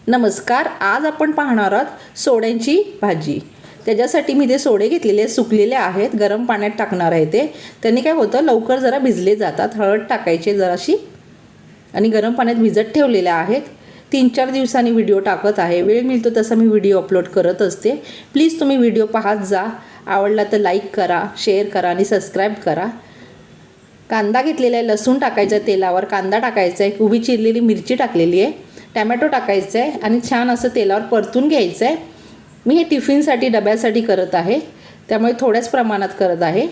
नमस्कार, आज आपण पाहणार आहोत सोड्यांची भाजी। त्याच्यासाठी मी ते सोडे घेतलेले सुकलेले आहेत, गरम पाण्यात टाकणार आहे ते। त्यांनी काय होतं, लवकर जरा भिजले जातात। हळद टाकायची जराशी आणि गरम पाण्यात भिजत ठेवलेले आहेत। 3-4 दिवसांनी व्हिडिओ टाकत आहे, वेळ मिळतो तसा मी व्हिडिओ अपलोड करत असते। प्लीज तुम्ही व्हिडिओ पाहत जा, आवडला तर लाईक करा, शेअर करा आणि सबस्क्राइब करा। कांदा घेतलेला आहे, लसूण टाकायचा तेलावर, कांदा टाकायचा आहे, उभी चिरलेली मिरची टाकलेली आहे, टोमॅटो टाकायचा आहे आणि छान असं तेलावर परतून घ्यायचं आहे। मी हे टिफिनसाठी डब्यासाठी करत आहे, त्यामुळे थोड्याच प्रमाणात करत आहे।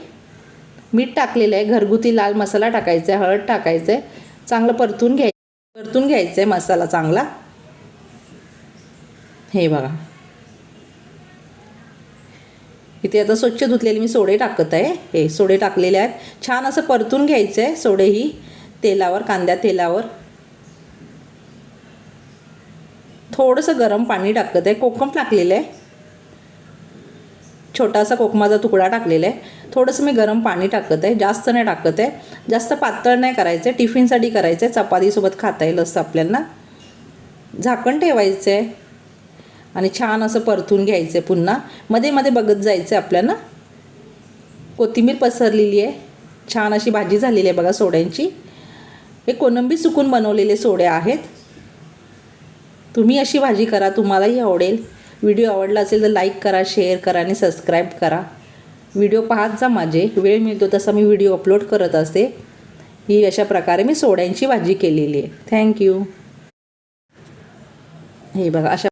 मीठ टाकलेलं आहे, घरगुती लाल मसाला टाकायचा आहे, हळद टाकायचं आहे, चांगलं परतून घ्यायचं आहे मसाला चांगला। हे बघा, इथे आता स्वच्छ धुतलेले मी सोडे टाकत आहे। हे सोडे टाकलेले आहेत, छान असं परतून घ्यायचं आहे सोडेही तेलावर, कांद्या तेलावर। थोडंसं गरम पाणी टाकत आहे, कोकम टाकलेलं आहे, छोटासा कोकमाचा तुकडा टाकलेला आहे। थोडंसं मी गरम पाणी टाकत आहे, जास्त नाही टाकत आहे, जास्त पातळ नाही करायचं आहे, टिफिनसाठी करायचं आहे, चपातीसोबत खाता येईल असं आपल्याला। झाकण ठेवायचं आहे आणि छान असं परतून घ्यायचं आहे। पुन्हा मध्ये मध्ये बघत जायचं आहे आपल्याला। कोथिंबीर पसरलेली आहे, छान अशी भाजी झालेली आहे बघा सोड्यांची। हे कोलंबी सुकून बनवलेले सोडे आहेत। तुम्ही अशी भाजी करा, तुम्हालाही आवडेल। व्हिडिओ आवडला असेल तर लाईक करा, शेअर करा आणि सबस्क्राईब करा। व्हिडिओ पाहत जा माझे, वेळ मिळतो तसा मी व्हिडिओ अपलोड करत असते। ही अशा प्रकारे मी सोड्यांची भाजी केलेली आहे। थँक्यू। हे बघा, अशा